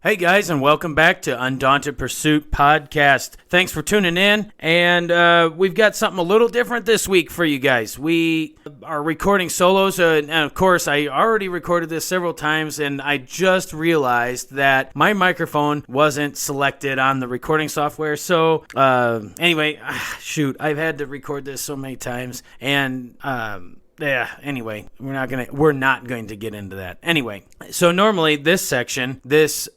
Hey guys, and welcome back to Undaunted Pursuit Podcast. Thanks for tuning in, and we've got something a little different this week for you guys. We are recording solos, and of course, I already recorded this several times, and I just realized that my microphone wasn't selected on the recording software. So, anyway, I've had to record this so many times, and anyway, we're not going to get into that. Anyway, so normally these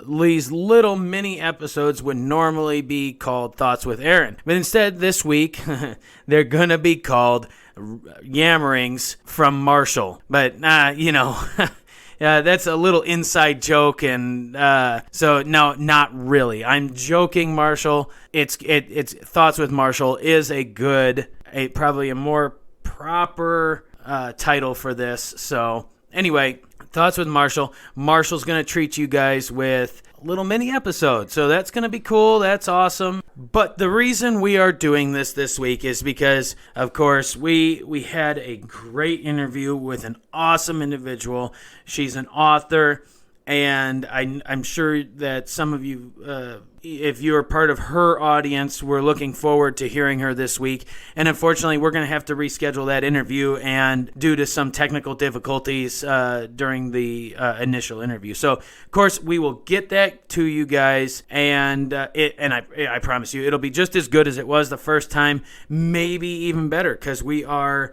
little mini episodes would normally be called Thoughts with Aaron. But instead this week, they're going to be called Yammerings from Marshall. But, that's a little inside joke, and so no, not really. I'm joking, Marshall. It's Thoughts with Marshall is probably a more proper title for this. So anyway, Thoughts with Marshall. Marshall's going to treat you guys with a little mini episode. So that's going to be cool. That's awesome. But the reason we are doing this week is because, of course, we had a great interview with an awesome individual. She's an author, and I'm sure that some of you, if you're part of her audience, we're looking forward to hearing her this week. And unfortunately, we're going to have to reschedule that interview, and due to some technical difficulties during the initial interview. So, of course, we will get that to you guys, and I promise you, it'll be just as good as it was the first time, maybe even better, because we are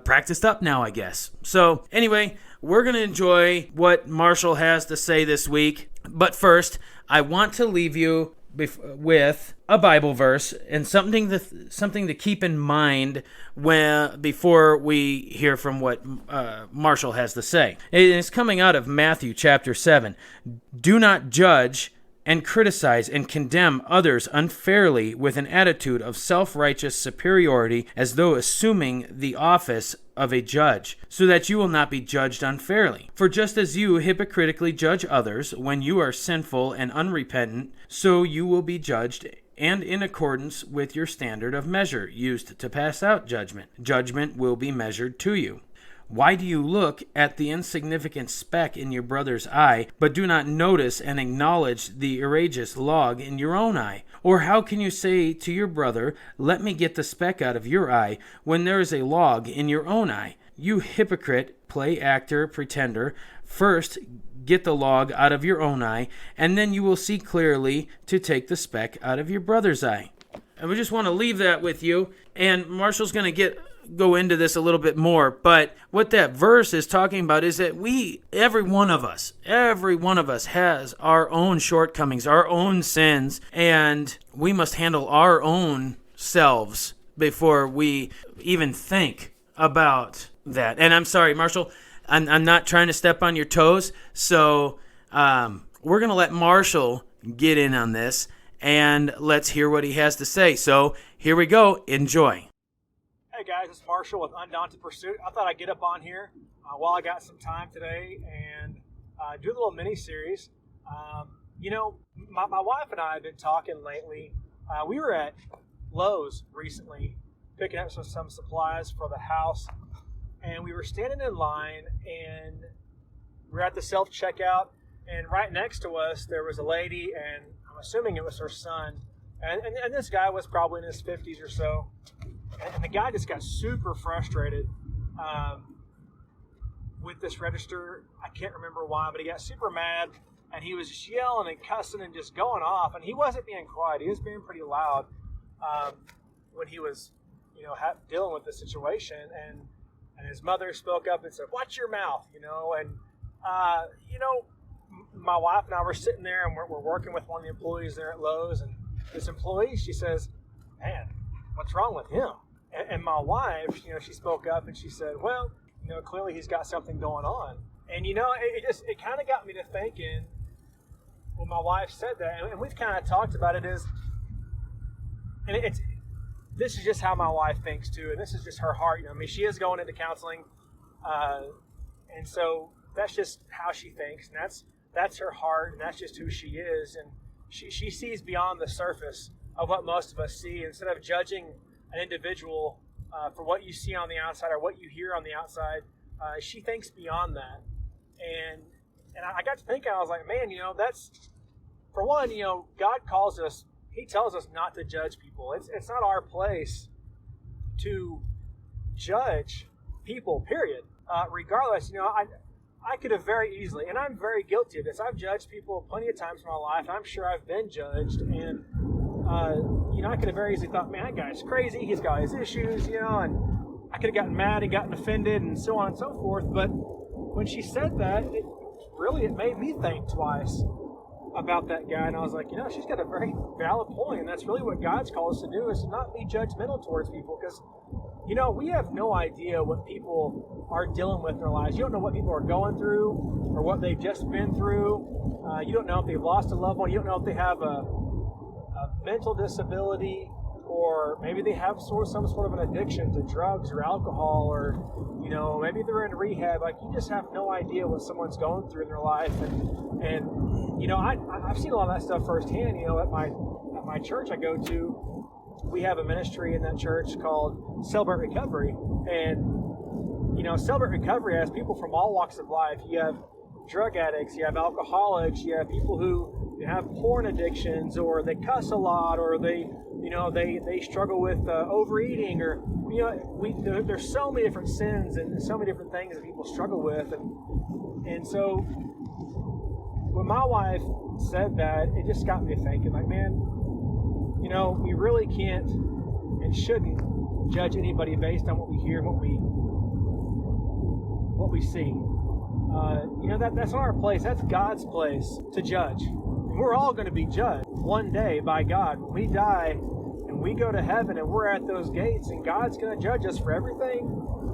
practiced up now, I guess. So, anyway, we're going to enjoy what Marshall has to say this week. But first, I want to leave you with a Bible verse and something to keep in mind before we hear from what Marshall has to say. It's coming out of Matthew chapter 7. Do not judge and criticize and condemn others unfairly with an attitude of self-righteous superiority, as though assuming the office of a judge, so that you will not be judged unfairly. For just as you hypocritically judge others when you are sinful and unrepentant, so you will be judged, and in accordance with your standard of measure used to pass out judgment, judgment will be measured to you. Why do you look at the insignificant speck in your brother's eye, but do not notice and acknowledge the egregious log in your own eye? Or how can you say to your brother, let me get the speck out of your eye, when there is a log in your own eye? You hypocrite, play actor, pretender, first get the log out of your own eye, and then you will see clearly to take the speck out of your brother's eye. And we just want to leave that with you, and Marshall's going to go into this a little bit more, but what that verse is talking about is that every one of us has our own shortcomings, our own sins, and we must handle our own selves before we even think about that. And I'm sorry, Marshall, I'm not trying to step on your toes, so we're going to let Marshall get in on this, and let's hear what he has to say. So here we go. Enjoy. Hey guys, it's Marshall with Undaunted Pursuit. I thought I'd get up on here while I got some time today and do a little mini-series. My wife and I have been talking lately. We were at Lowe's recently picking up some supplies for the house, and we were standing in line, and we're at the self-checkout, and right next to us there was a lady, and I'm assuming it was her son, and this guy was probably in his 50s or so. And the guy just got super frustrated with this register. I can't remember why, but he got super mad, and he was just yelling and cussing and just going off. And he wasn't being quiet; he was being pretty loud when he was, dealing with the situation. And his mother spoke up and said, "Watch your mouth," And my wife and I were sitting there, and we're working with one of the employees there at Lowe's, and this employee, she says, "Man, what's wrong with him?" And my wife, she spoke up and she said, "Well, clearly he's got something going on." And it kind of got me to thinking when my wife said that, and we've kind of talked about it, this is just how my wife thinks too, and this is just her heart. She is going into counseling, and so that's just how she thinks, and that's her heart, and that's just who she is, and she sees beyond the surface of what most of us see. Instead of judging an individual for what you see on the outside or what you hear on the outside, she thinks beyond that. And I got to thinking, I was like, man, for one, God calls us, He tells us not to judge people. It's not our place to judge people, period. Regardless, I could have very easily, and I'm very guilty of this. I've judged people plenty of times in my life. I'm sure I've been judged, and I could have very easily thought, man, that guy's crazy. He's got his issues, and I could have gotten mad and gotten offended and so on and so forth. But when she said that, it made me think twice about that guy. And I was like, she's got a very valid point. And that's really what God's called us to do, is to not be judgmental towards people. Because, we have no idea what people are dealing with in their lives. You don't know what people are going through or what they've just been through. You don't know if they've lost a loved one. You don't know if they have a mental disability, or maybe they have some sort of an addiction to drugs or alcohol, or maybe they're in rehab. Like, you just have no idea what someone's going through in their life, and I've seen a lot of that stuff firsthand. At my church I go to, we have a ministry in that church called Celebrate Recovery, and Celebrate Recovery has people from all walks of life. You have drug addicts, you have alcoholics, you have people who have porn addictions, or they cuss a lot, or they struggle with overeating, or there's so many different sins and so many different things that people struggle with, and so when my wife said that, it just got me thinking, like, man, we really can't and shouldn't judge anybody based on what we hear and what we see. That's not our place. That's God's place to judge. We're all going to be judged one day by God. When we die and we go to heaven and we're at those gates, and God's going to judge us for everything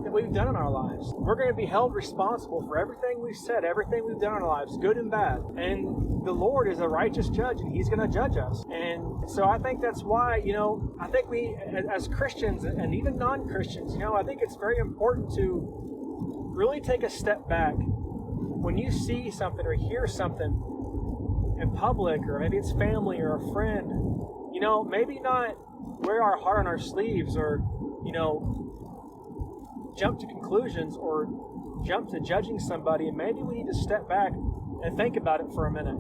that we've done in our lives. We're going to be held responsible for everything we've said, everything we've done in our lives, good and bad. And the Lord is a righteous judge, and He's going to judge us. And so I think that's why, I think we, as Christians and even non-Christians, I think it's very important to really take a step back when you see something or hear something in public, or maybe it's family or a friend, maybe not wear our heart on our sleeves, or, jump to conclusions or jump to judging somebody. And maybe we need to step back and think about it for a minute.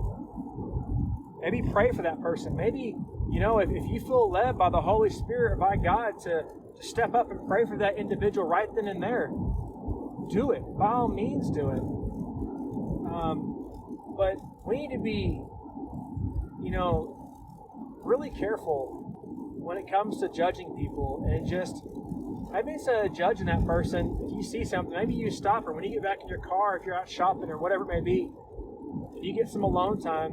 Maybe pray for that person. Maybe, if you feel led by the Holy Spirit or by God to step up and pray for that individual right then and there, do it. By all means, do it. But we need to be, really careful when it comes to judging people, and just, maybe instead of judging that person, if you see something, maybe you stop her when you get back in your car, if you're out shopping or whatever it may be, if you get some alone time,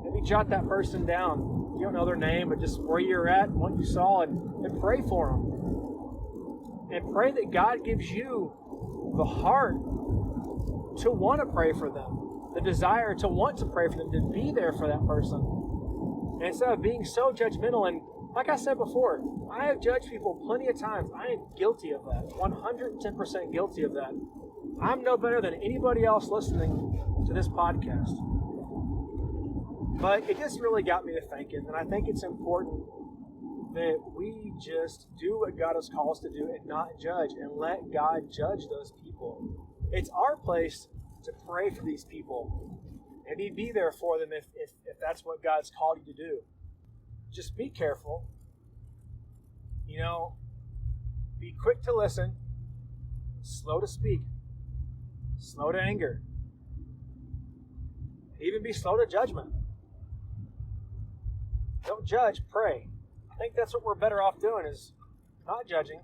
maybe jot that person down. You don't know their name, but just where you're at and what you saw, and pray for them. And pray that God gives you the heart to want to pray for them, the desire to want to pray for them, to be there for that person. And instead of being so judgmental, and like I said before, I have judged people plenty of times. I am guilty of that, 110% guilty of that. I'm no better than anybody else listening to this podcast. But it just really got me to thinking, and I think it's important that we just do what God has called us to do and not judge, and let God judge those people. It's our place to pray for these people. Maybe be there for them if that's what God's called you to do. Just be careful. Be quick to listen, slow to speak, slow to anger, even be slow to judgment. Don't judge, pray. I think that's what we're better off doing, is not judging,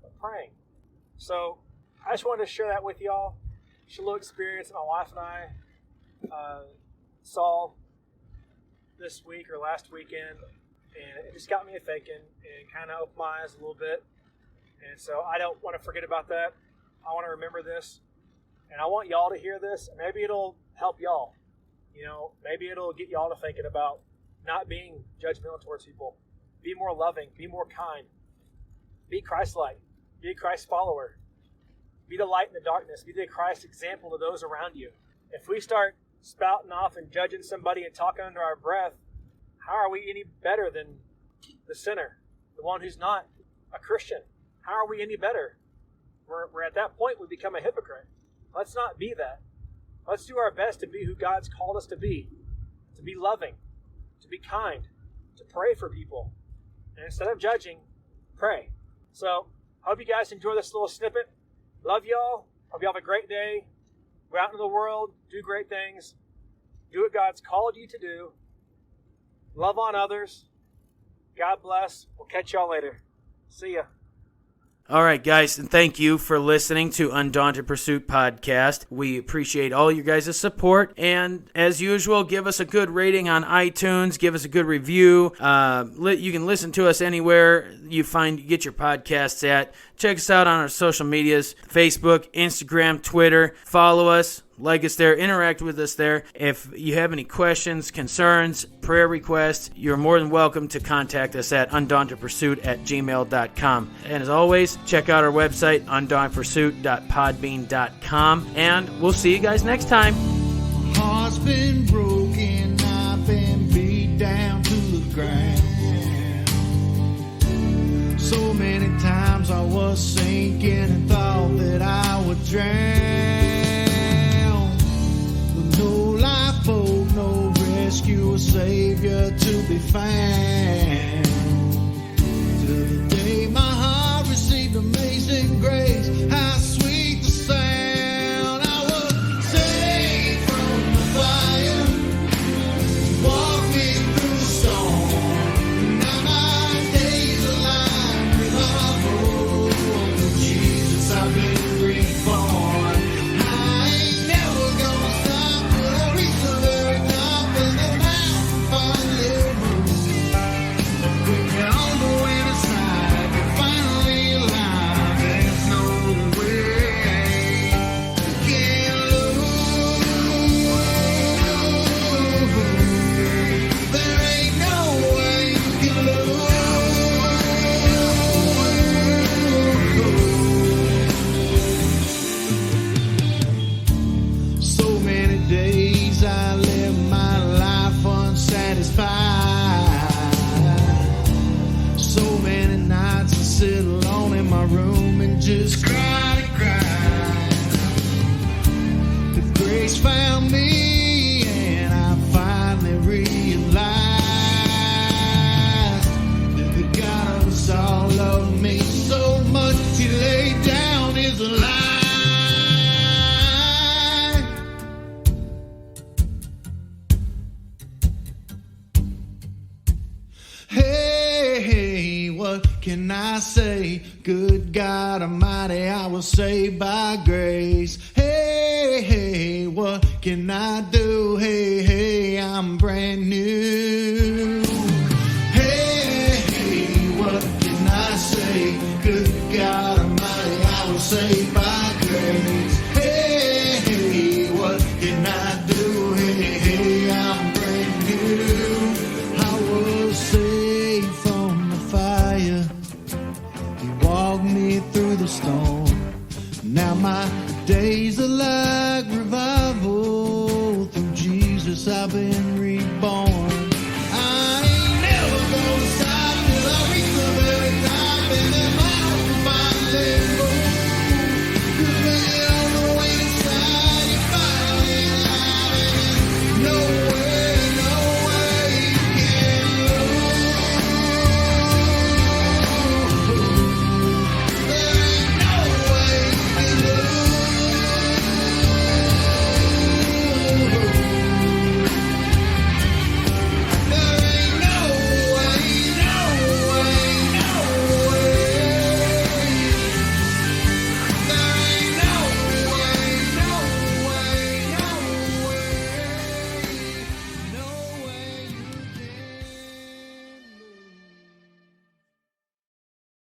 but praying. So I just wanted to share that with y'all. It's a little experience that my wife and I saw this week or last weekend, and it just got me thinking and kind of opened my eyes a little bit. And so I don't want to forget about that. I want to remember this, and I want y'all to hear this, and maybe it'll help y'all. Maybe it'll get y'all to thinking about not being judgmental towards people. Be more loving, be more kind, be Christ-like, be a Christ follower, be the light in the darkness, be the Christ example to those around you. If we start spouting off and judging somebody and talking under our breath, how are we any better than the sinner, the one who's not a Christian? How are we any better? We're at that point we become a hypocrite. Let's not be that. Let's do our best to be who God's called us to be. to be loving, to be kind, to pray for people. And instead of judging, pray. So, hope you guys enjoy this little snippet. Love y'all. Hope y'all have a great day. Go out into the world, do great things. Do what God's called you to do. Love on others. God bless. We'll catch y'all later. See ya. All right, guys, and thank you for listening to Undaunted Pursuit Podcast. We appreciate all your guys' support, and as usual, give us a good rating on iTunes, give us a good review. You can listen to us anywhere you get your podcasts at. Check us out on our social medias, Facebook, Instagram, Twitter. Follow us. Like us there, interact with us there. If you have any questions, concerns, prayer requests, you're more than welcome to contact us at undauntedpursuit@gmail.com. And as always, check out our website, undauntedpursuit.podbean.com, and we'll see you guys next time. My heart's been broken, I've been beat down to the ground. So many times I was sinking and thought that I would drown. No life boat, no rescue or savior to be found. Till the day my heart received amazing grace, how sweet the sound. I was saved from the fire, walked me through the storm. Now my days are lined with hope. Oh, Jesus, I've been reborn. Just cry and cry. The grace found me, and I finally realized that the God of us all loved me so much He laid down His life. Hey, what can I say? Good God Almighty, I was saved by grace. Hey, hey, what can I do? Hey, hey, I'm brand new. Hey, hey, what can I say? Good God Almighty, I was saved by grace. Hey, hey, what can I do? Hey, hey, I'm brand new. I was saved from the fire. Walk me through the storm. Now my days are like revival. Through Jesus I've been reborn.